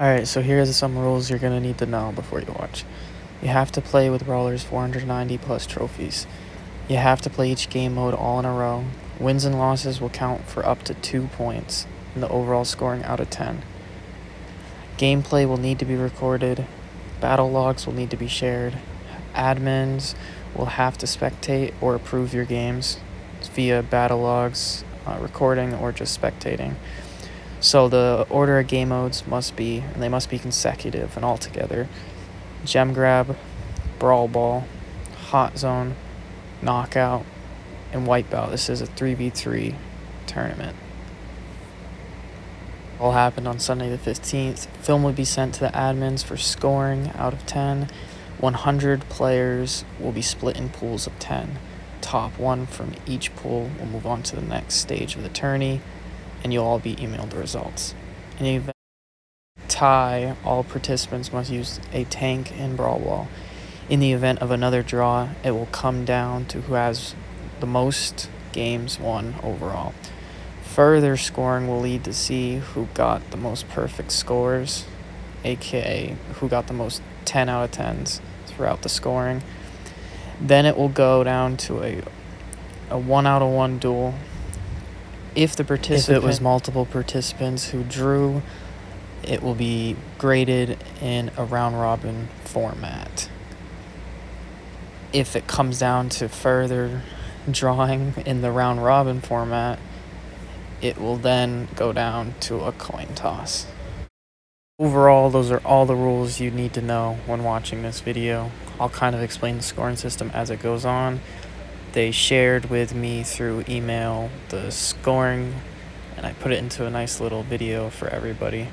Alright, so here's some rules you're going to need to know before you watch. You have to play with Brawler's 490 plus trophies. You have to play each game mode all in a row. Wins and losses will count for up to 2 points in the overall scoring out of 10. Gameplay will need to be recorded. Battle logs will need to be shared. Admins will have to spectate or approve your games via battle logs, recording, or just spectating. So the order of game modes must be consecutive and all together. Gem Grab, Brawl Ball, Hot Zone, Knockout, and Wipeout. This is a 3v3 tournament. All happened on Sunday the 15th. Film will be sent to the admins for scoring out of 10. 100 players will be split in pools of 10. Top one from each pool will move on to the next stage of the tourney, and you'll all be emailed the results. In the event of a tie, all participants must use a tank in Brawl Ball. In the event of another draw, it will come down to who has the most games won overall. Further scoring will lead to see who got the most perfect scores, aka who got the most 10 out of 10s throughout the scoring. Then it will go down to a 1 out of 1 duel. If it was multiple participants who drew, it will be graded in a round-robin format. If it comes down to further drawing in the round-robin format, it will then go down to a coin toss. Overall, those are all the rules you need to know when watching this video. I'll kind of explain the scoring system as it goes on. They shared with me through email the scoring, and I put it into a nice little video for everybody.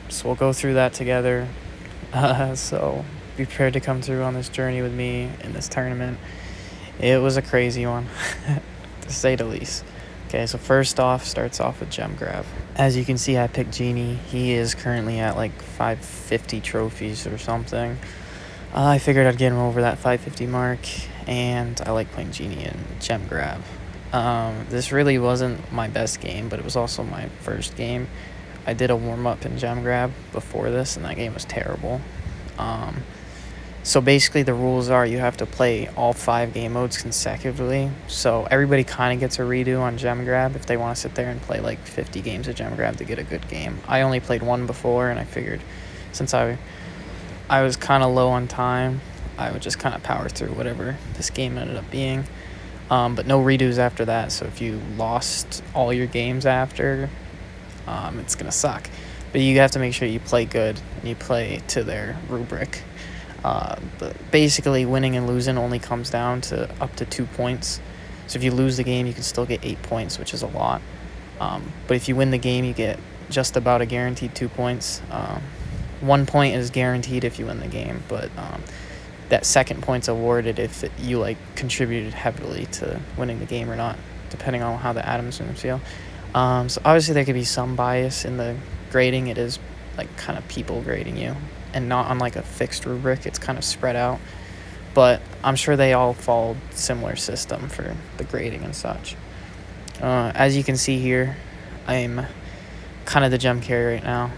So we'll go through that together. So be prepared to come through on this journey with me in this tournament. It was a crazy one, to say the least. Okay, so first off, starts off with Gem Grab. As you can see, I picked Genie. He is currently at like 550 trophies or something. I figured I'd get him over that 550 mark, and I like playing Genie in Gem Grab. This really wasn't my best game, but it was also my first game. I did a warm-up in Gem Grab before this, and that game was terrible. So basically the rules are you have to play all 5 game modes consecutively. So everybody kind of gets a redo on Gem Grab if they want to sit there and play like 50 games of Gem Grab to get a good game. I only played one before, and I figured since I was kind of low on time, I would just kind of power through whatever this game ended up being. But no redos after that, so if you lost all your games after, it's going to suck. But you have to make sure you play good and you play to their rubric. But basically, winning and losing only comes down to up to 2 points. So if you lose the game, you can still get 8 points, which is a lot. But if you win the game, you get just about a guaranteed 2 points. 1 point is guaranteed if you win the game, but that second point's awarded if you contributed heavily to winning the game or not, depending on how the atoms feel. So obviously there could be some bias in the grading. It is kind of people grading you, and not on a fixed rubric. It's kind of spread out, but I'm sure they all followed similar system for the grading and such. As you can see here, I'm kind of the gem carry right now.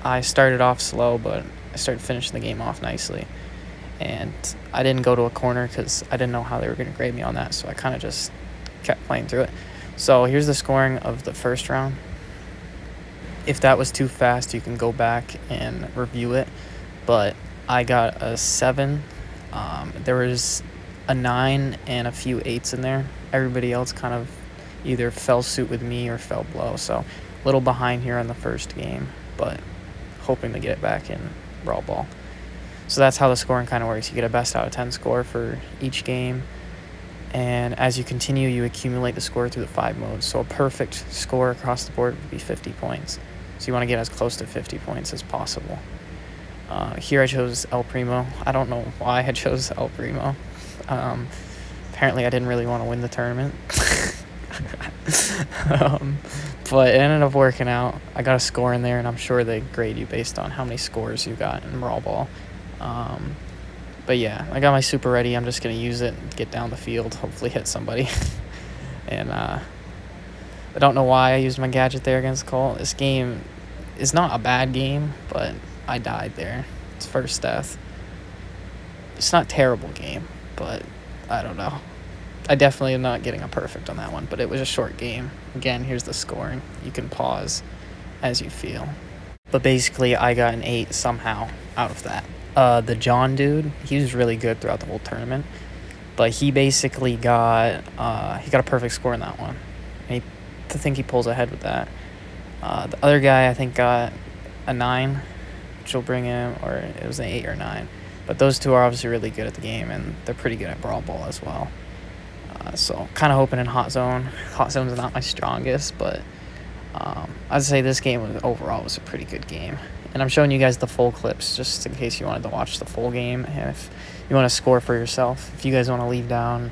I started off slow, but I started finishing the game off nicely, and I didn't go to a corner because I didn't know how they were going to grade me on that, so I kind of just kept playing through it. So here's the scoring of the first round. If that was too fast, you can go back and review it, but I got a 7. There was a 9 and a few 8s in there. Everybody else kind of either fell suit with me or fell below, so a little behind here on the first game, but hoping to get it back in Brawl Ball. So that's how the scoring kind of works. You get a best out of 10 score for each game, and as you continue, you accumulate the score through the 5 modes. So a perfect score across the board would be 50 points. So you want to get as close to 50 points as possible. Here I chose El Primo. I don't know why I chose El Primo. Apparently I didn't really want to win the tournament. But it ended up working out. I got a score in there, and I'm sure they grade you based on how many scores you got in Brawl Ball. But yeah, I got my super ready. I'm just going to use it, get down the field, hopefully hit somebody. And I don't know why I used my gadget there against Colt. This game, is not a bad game, but I died there. It's first death. It's not a terrible game, but I don't know. I definitely am not getting a perfect on that one, but it was a short game. Again, here's the scoring. You can pause as you feel. But basically, I got an 8 somehow out of that. The John dude, he was really good throughout the whole tournament, but he basically got a perfect score in that one. I think he pulls ahead with that. The other guy, I think, got a 9, which will bring him, or it was an 8 or 9. But those two are obviously really good at the game, and they're pretty good at Brawl Ball as well. So kind of hoping in Hot Zone. Hot Zone's not my strongest, but I'd say this game overall was a pretty good game. And I'm showing you guys the full clips just in case you wanted to watch the full game. And if you want to score for yourself, if you guys want to leave down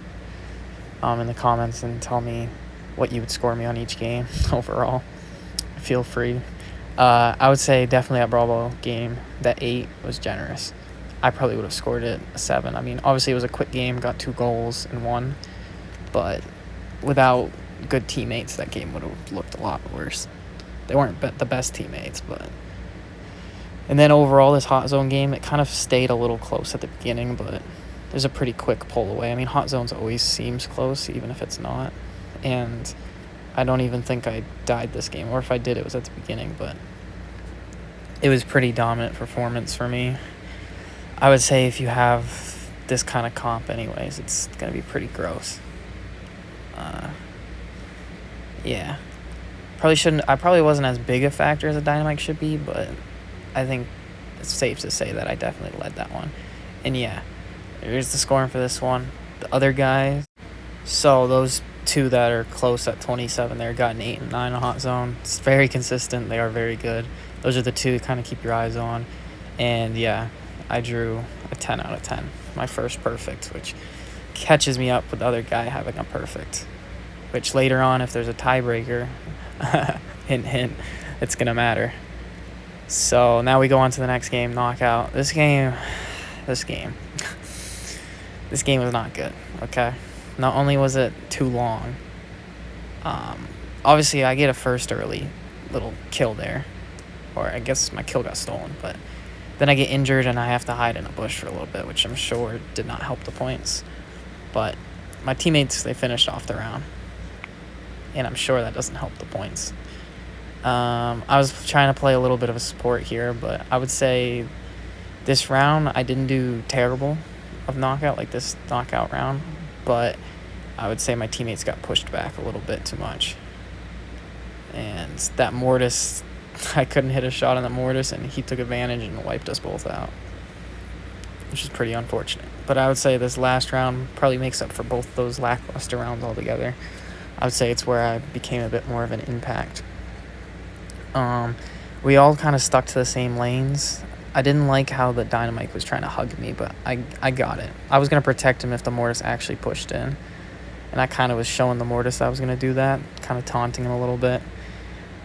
in the comments and tell me what you would score me on each game overall, feel free. I would say definitely that Brawl Ball game, that 8 was generous. I probably would have scored it a 7. I mean, obviously it was a quick game, got 2 goals and 1. But without good teammates, that game would have looked a lot worse. They weren't the best teammates, but... And then overall, this Hot Zone game, it kind of stayed a little close at the beginning, but there's a pretty quick pull away. I mean, Hot Zones always seems close, even if it's not. And I don't even think I died this game, or if I did, it was at the beginning, but it was pretty dominant performance for me. I would say if you have this kind of comp anyways, it's going to be pretty gross. Yeah. I probably wasn't as big a factor as a Dynamite should be, but I think it's safe to say that I definitely led that one. And yeah, here's the scoring for this one. The other guys, so those two that are close at 27 there got an 8 and 9 on Hot Zone. It's very consistent. They are very good. Those are the two to kind of keep your eyes on. And yeah, I drew a 10 out of 10. My first perfect, which catches me up with the other guy having a perfect. Which later on, if there's a tiebreaker, hint, hint, it's going to matter. So now we go on to the next game, knockout. This game was not good, okay? Not only was it too long, obviously I get a first early little kill there, or I guess my kill got stolen, but then I get injured and I have to hide in a bush for a little bit, which I'm sure did not help the points. But my teammates, they finished off the round, and I'm sure that doesn't help the points. I was trying to play a little bit of a support here, but I would say this round I didn't do terrible of knockout, like this knockout round, but I would say my teammates got pushed back a little bit too much. And that Mortis, I couldn't hit a shot on the Mortis, and he took advantage and wiped us both out, which is pretty unfortunate. But I would say this last round probably makes up for both those lackluster rounds altogether. I would say it's where I became a bit more of an impact. We all kind of stuck to the same lanes. I didn't like how the Dynamite was trying to hug me, but I got it. I was going to protect him if the Mortis actually pushed in. And I kind of was showing the Mortis I was going to do that, kind of taunting him a little bit.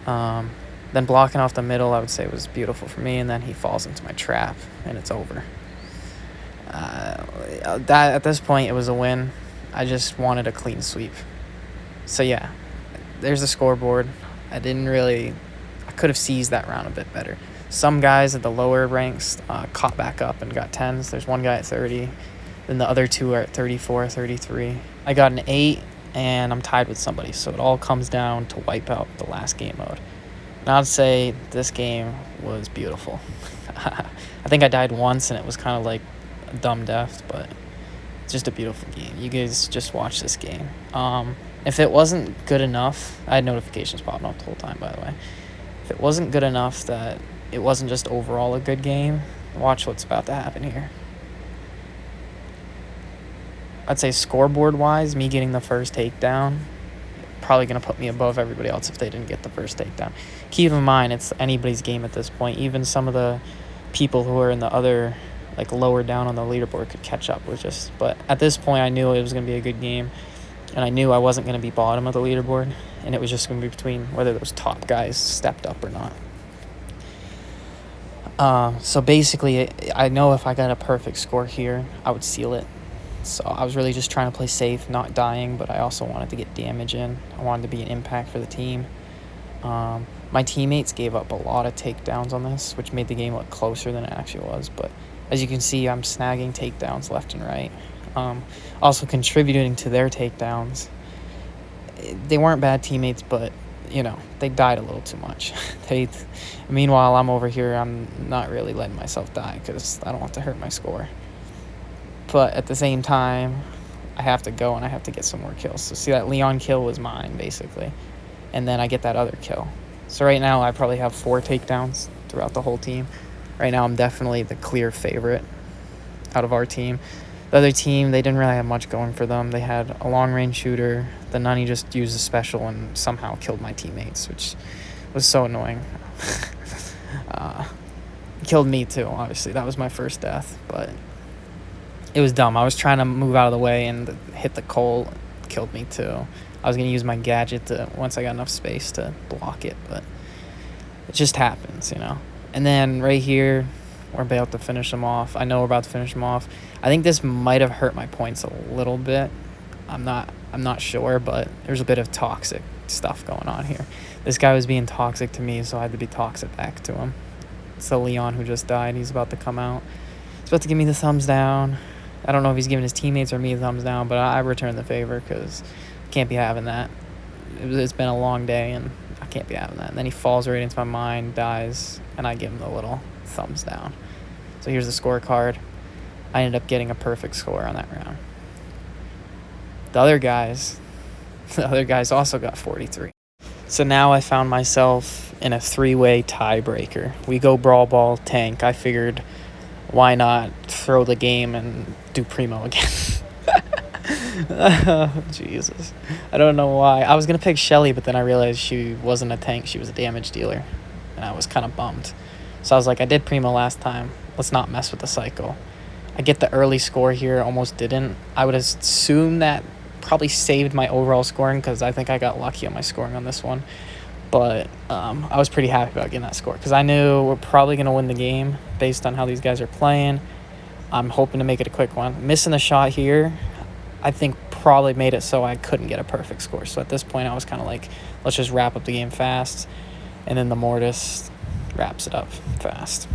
Then blocking off the middle, I would say, was beautiful for me, and then he falls into my trap, and it's over. At this point, it was a win. I just wanted a clean sweep. So yeah, there's the scoreboard. I could have seized that round a bit better. Some guys at the lower ranks caught back up and got 10s. There's one guy at 30. Then the other two are at 34, 33. I got an 8, and I'm tied with somebody. So it all comes down to wipe out the last game mode. And I'd say this game was beautiful. I think I died once, and it was kind of like a dumb death, but it's just a beautiful game. You guys just watch this game. If it wasn't good enough, I had notifications popping up the whole time, by the way. If it wasn't good enough that it wasn't just overall a good game, watch what's about to happen here. I'd say scoreboard-wise, me getting the first takedown, probably going to put me above everybody else if they didn't get the first takedown. Keep in mind, it's anybody's game at this point. Even some of the people who are in the other, like, lower down on the leaderboard could catch up with us. But at this point, I knew it was going to be a good game, and I knew I wasn't going to be bottom of the leaderboard, and it was just going to be between whether those top guys stepped up or not. So basically, I know if I got a perfect score here, I would seal it. So I was really just trying to play safe, not dying, but I also wanted to get damage in. I wanted to be an impact for the team. My teammates gave up a lot of takedowns on this, which made the game look closer than it actually was. But as you can see, I'm snagging takedowns left and right. Also contributing to their takedowns. They weren't bad teammates, but, they died a little too much. Meanwhile, I'm over here, I'm not really letting myself die because I don't want to hurt my score. But at the same time, I have to go and I have to get some more kills. So see, that Leon kill was mine, basically. And then I get that other kill. So right now, I probably have 4 takedowns throughout the whole team. Right now, I'm definitely the clear favorite out of our team. The other team, they didn't really have much going for them. They had a long-range shooter. The Nunny just used a special and somehow killed my teammates, which was so annoying. Killed me, too, obviously. That was my first death, but it was dumb. I was trying to move out of the way and hit the coal. Killed me, too. I was going to use my gadget once I got enough space to block it, but it just happens, And then right here, we're about to finish them off. I know we're about to finish them off. I think this might have hurt my points a little bit. I'm not sure, but there's a bit of toxic stuff going on here. This guy was being toxic to me, so I had to be toxic back to him. It's the Leon who just died. He's about to come out. He's about to give me the thumbs down. I don't know if he's giving his teammates or me a thumbs down, but I return the favor because I can't be having that. It's been a long day, and I can't be having that. And then he falls right into my mine, dies, and I give him the little thumbs down. So here's the scorecard. I ended up getting a perfect score on that round. The other guys also got 43. So now I found myself in a 3-way tiebreaker. We go brawl ball tank. I figured, why not throw the game and do primo again? Oh, Jesus. I don't know why. I was going to pick Shelly, but then I realized she wasn't a tank. She was a damage dealer. And I was kind of bummed. So I was like, I did primo last time. Let's not mess with the cycle. I get the early score here. Almost didn't. I would assume that probably saved my overall scoring because I think I got lucky on my scoring on this one. But I was pretty happy about getting that score because I knew we're probably going to win the game based on how these guys are playing. I'm hoping to make it a quick one. Missing the shot here, I think probably made it so I couldn't get a perfect score. So at this point, I was kind of like, let's just wrap up the game fast. And then the Mortis wraps it up fast.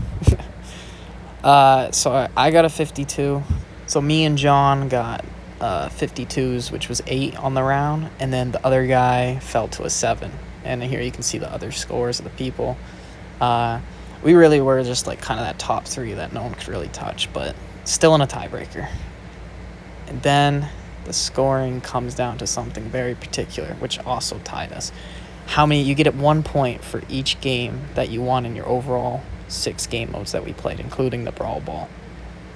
So I got a 52. So me and John got 52s, which was 8 on the round. And then the other guy fell to a 7. And here you can see the other scores of the people. We really were just like kind of that top 3 that no one could really touch, but still in a tiebreaker. And then the scoring comes down to something very particular, which also tied us. You get 1 point for each game that you won in your overall 6 game modes that we played, including the Brawl Ball.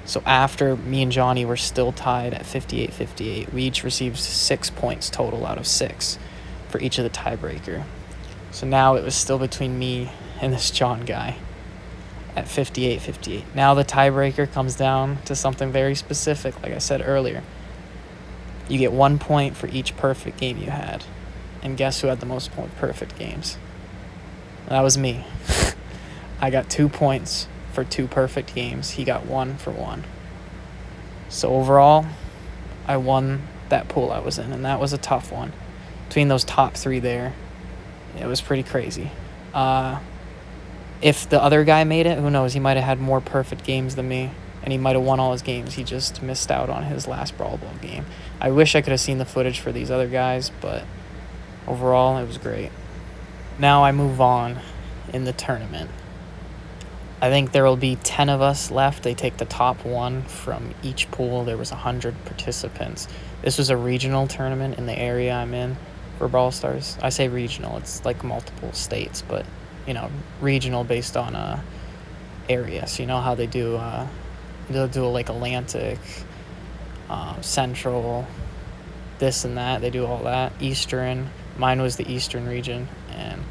So after me and Johnny were still tied at 58-58, we each received 6 points total out of 6 for each of the tiebreaker. So now it was still between me and this John guy at 58-58. Now the tiebreaker comes down to something very specific, like I said earlier. You get 1 point for each perfect game you had. And guess who had the most perfect games? That was me. I got 2 points for 2 perfect games. He got 1 for 1. So overall, I won that pool I was in, and that was a tough one. Between those top 3 there, it was pretty crazy. If the other guy made it, who knows? He might have had more perfect games than me, and he might have won all his games. He just missed out on his last Brawl Ball game. I wish I could have seen the footage for these other guys, but overall, it was great. Now I move on in the tournament. I think there will be 10 of us left. They take the top 1 from each pool. There was 100 participants. This was a regional tournament in the area I'm in for Brawl Stars. I say regional. It's like multiple states, but, regional based on area. So you know how they do, they'll do like Atlantic, Central, this and that. They do all that. Eastern. Mine was the Eastern region. And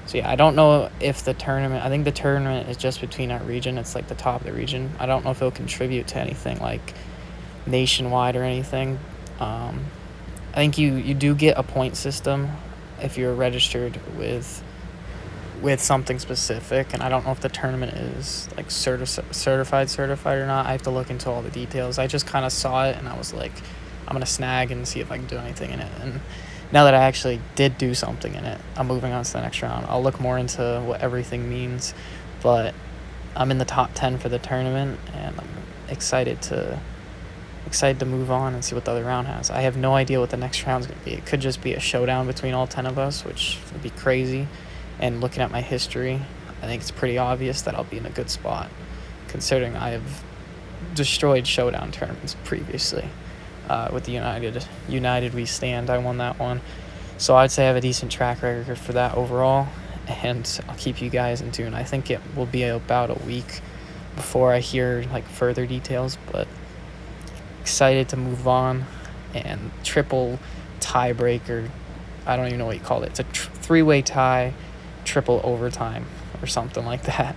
so, yeah, I don't know if I think the tournament is just between our region. It's like the top of the region. I don't know if it'll contribute to anything like nationwide or anything. I think you do get a point system if you're registered with something specific. And I don't know if the tournament is like certified or not. I have to look into all the details. I just kind of saw it and I was like, I'm going to snag and see if I can do anything in it. And now that I actually did do something in it, I'm moving on to the next round. I'll look more into what everything means, but I'm in the top 10 for the tournament, and I'm excited to move on and see what the other round has. I have no idea what the next round's going to be. It could just be a showdown between all 10 of us, which would be crazy. And looking at my history, I think it's pretty obvious that I'll be in a good spot, considering I have destroyed showdown tournaments previously. With the United We Stand, I won that one. So I'd say I have a decent track record for that overall, and I'll keep you guys in tune. I think it will be about a week before I hear like further details, but excited to move on. And triple tiebreaker, I don't even know what you call it. It's a three-way tie, triple overtime or something like that,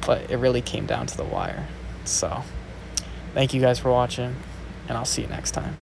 but it really came down to the wire. So thank you guys for watching, and I'll see you next time.